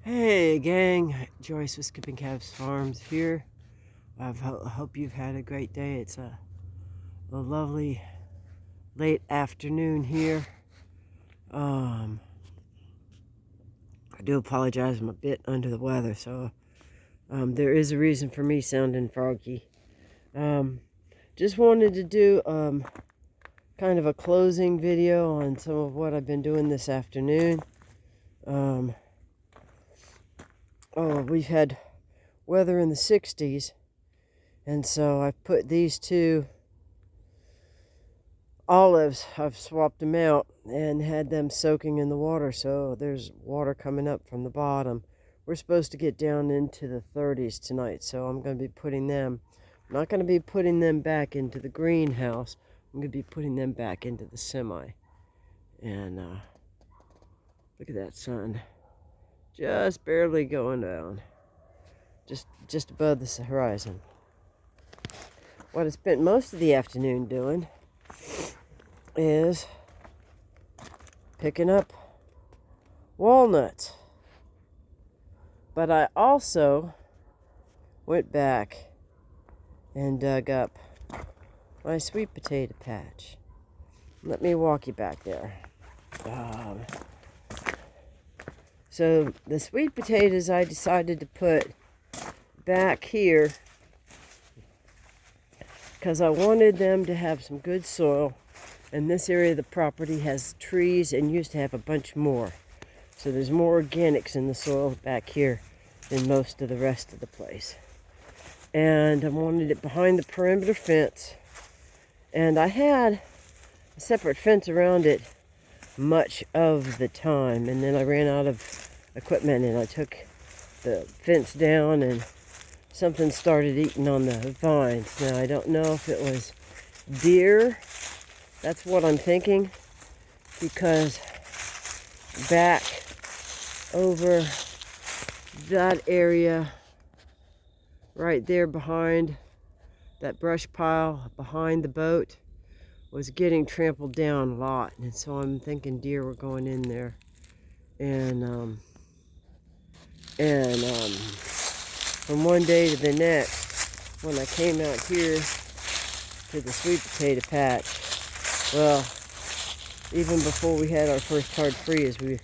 Hey gang, Joyce with Skipping Calves Farms here. I hope you've had a great day. It's a lovely late afternoon here. I do apologize, I'm a bit under the weather, so there is a reason for me sounding froggy. Just wanted to do kind of a closing video on some of what I've been doing this afternoon. We've had weather in the 60s, and so I put these two olives, I've swapped them out and had them soaking in the water, so there's water coming up from the bottom. We're supposed to get down into the 30s tonight, so I'm going to be putting them, I'm not going to be putting them back into the greenhouse. I'm going to be putting them back into the semi. And look at that sun, just barely going down, just above the horizon. What I spent most of the afternoon doing is picking up walnuts. But I also went back and dug up my sweet potato patch. Let me walk you back there. So the sweet potatoes I decided to put back here because I wanted them to have some good soil, and this area of the property has trees and used to have a bunch more. So there's more organics in the soil back here than most of the rest of the place. And I wanted it behind the perimeter fence, and I had a separate fence around it much of the time, and then I ran out of equipment and I took the fence down and something started eating on the vines. Now I don't know if it was deer, that's what I'm thinking, because back over that area right there behind that brush pile behind the boat was getting trampled down a lot, and so I'm thinking deer were going in there. And from one day to the next, when I came out here to the sweet potato patch, well, even before we had our first hard freeze, we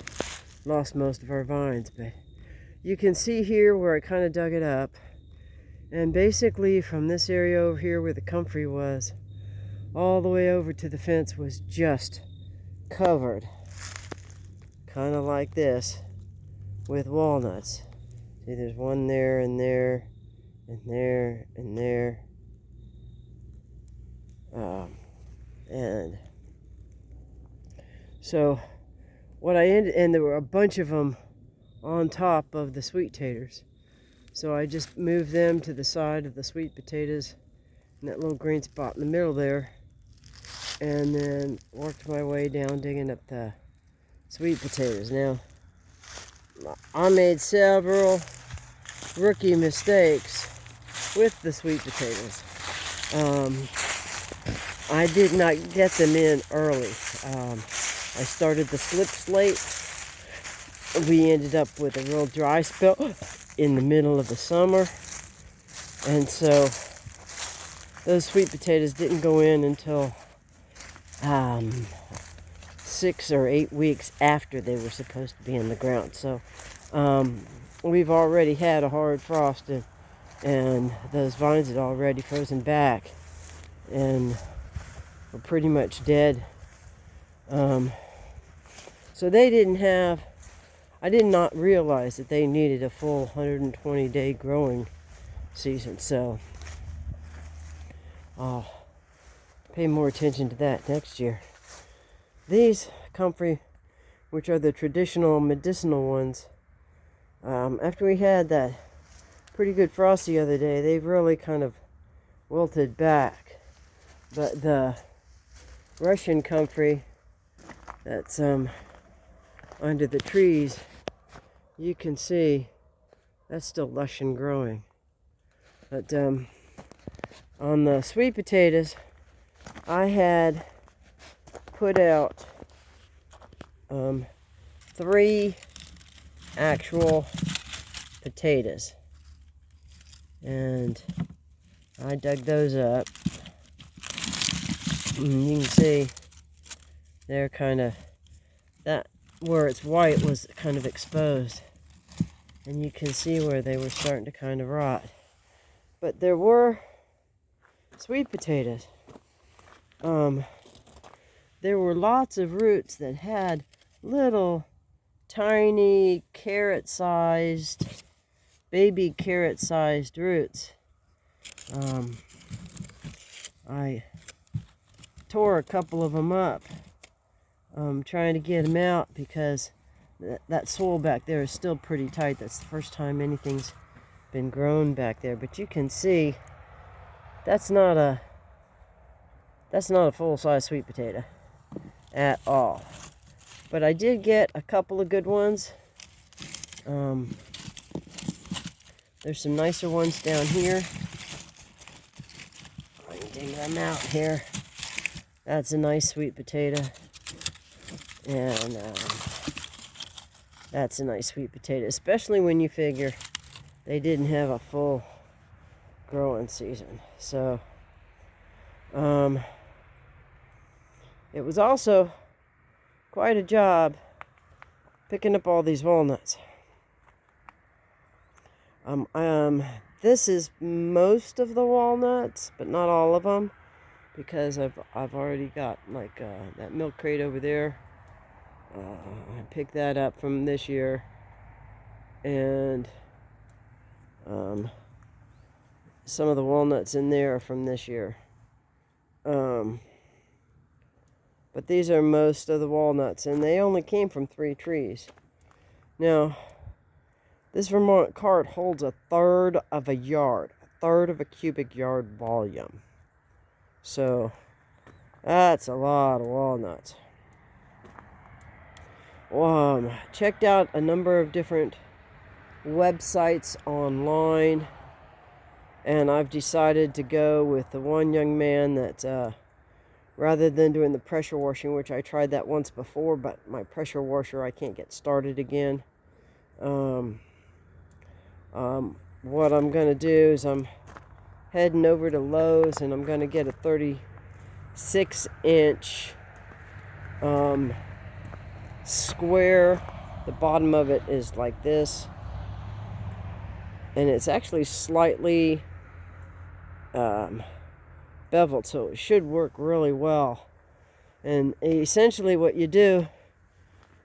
lost most of our vines. But you can see here where I kind of dug it up, and basically from this area over here where the comfrey was, all the way over to the fence was just covered, kind of like this, with walnuts. See, there's one there and there and there and there. And so what I ended, and there were a bunch of them on top of the sweet taters. So I just moved them to the side of the sweet potatoes in that little green spot in the middle there, and then worked my way down digging up the sweet potatoes. Now, I made several rookie mistakes with the sweet potatoes. I did not get them in early. I started the slip slate. We ended up with a real dry spell in the middle of the summer, and so those sweet potatoes didn't go in until 6 or 8 weeks after they were supposed to be in the ground. So we've already had a hard frost, and those vines had already frozen back and were pretty much dead. So they didn't have, I did not realize that they needed a full 120-day growing season. So I'll pay more attention to that next year. These Comfrey, which are the traditional medicinal ones, after we had that pretty good frost the other day, they've really kind of wilted back. But the Russian Comfrey that's under the trees, you can see that's still lush and growing. But on the sweet potatoes, I had put out 3 actual potatoes. And I dug those up. And you can see they're kind of, that where it's white was kind of exposed. And you can see where they were starting to kind of rot. But there were sweet potatoes. There were lots of roots that had little tiny carrot-sized, baby carrot-sized roots. I tore a couple of them up, trying to get them out because that soil back there is still pretty tight. That's the first time anything's been grown back there. But you can see that's not a full-size sweet potato at all. But I did get a couple of good ones. There's some nicer ones down here. I can dig them out here. That's a nice sweet potato. And that's a nice sweet potato, especially when you figure they didn't have a full growing season. So, it was also quite a job picking up all these walnuts. This is most of the walnuts, but not all of them, because I've already got like that milk crate over there. I picked that up from this year, and some of the walnuts in there are from this year. But these are most of the walnuts, and they only came from 3 trees. Now, this Vermont cart holds 1/3 of a yard, 1/3 of a cubic yard volume. So, that's a lot of walnuts. Checked out a number of different websites online, and I've decided to go with the one young man that, rather than doing the pressure washing, which I tried that once before, but my pressure washer, I can't get started again. What I'm going to do is I'm heading over to Lowe's, and I'm going to get a 36-inch square. The bottom of it is like this, and it's actually slightly beveled, so it should work really well. And essentially what you do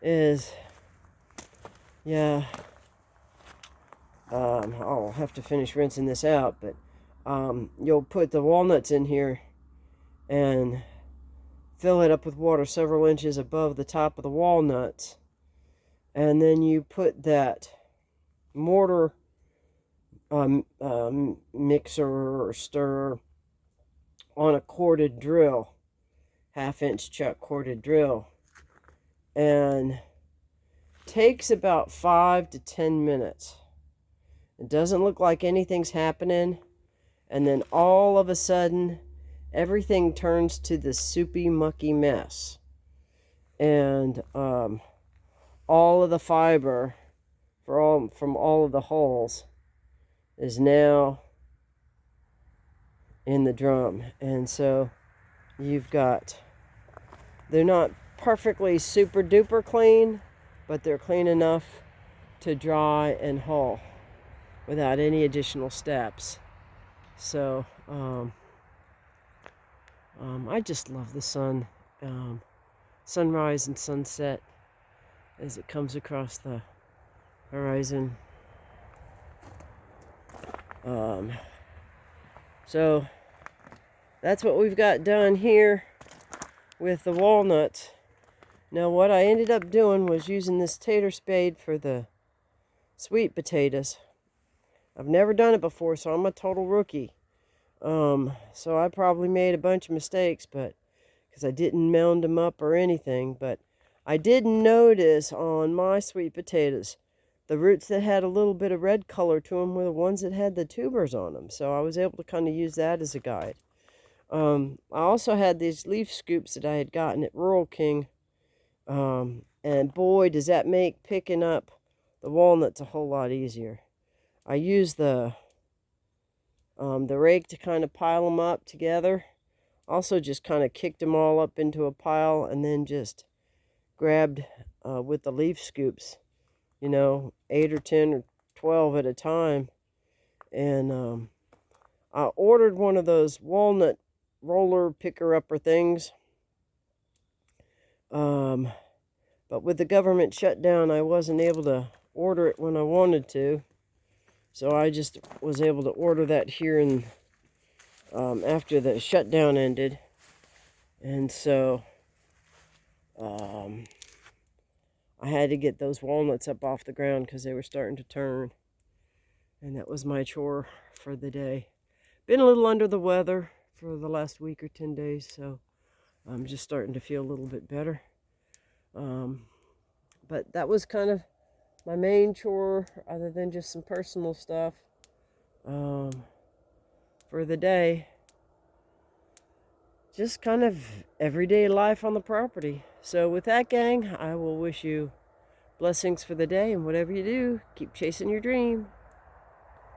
is, I'll have to finish rinsing this out, but you'll put the walnuts in here and fill it up with water several inches above the top of the walnuts, and then you put that mortar mixer or stirrer on a corded drill, 1/2-inch chuck corded drill, and takes about 5 to 10 minutes. It doesn't look like anything's happening, and then all of a sudden everything turns to this soupy, mucky mess, and all of the fiber from all of the holes is now in the drum. And so you've got, they're not perfectly super duper clean, but they're clean enough to dry and hull without any additional steps. So I just love the sun, sunrise and sunset as it comes across the horizon. So that's what we've got done here with the walnuts. Now what I ended up doing was using this tater spade for the sweet potatoes. I've never done it before, so I'm a total rookie. So I probably made a bunch of mistakes, but because I didn't mound them up or anything. But I did notice on my sweet potatoes, the roots that had a little bit of red color to them were the ones that had the tubers on them. So I was able to kind of use that as a guide. I also had these leaf scoops that I had gotten at Rural King. And boy, does that make picking up the walnut's a whole lot easier. I use the rake to kind of pile them up together. Also just kind of kicked them all up into a pile and then just grabbed with the leaf scoops, 8 or 10 or 12 at a time. And I ordered one of those walnut roller picker-upper things. But with the government shutdown, I wasn't able to order it when I wanted to. So I just was able to order that here after the shutdown ended. And so I had to get those walnuts up off the ground because they were starting to turn. And that was my chore for the day. Been a little under the weather for the last week or 10 days, so I'm just starting to feel a little bit better. But that was kind of my main chore, other than just some personal stuff for the day. Just kind of everyday life on the property. So with that, gang, I will wish you blessings for the day, and whatever you do, keep chasing your dream.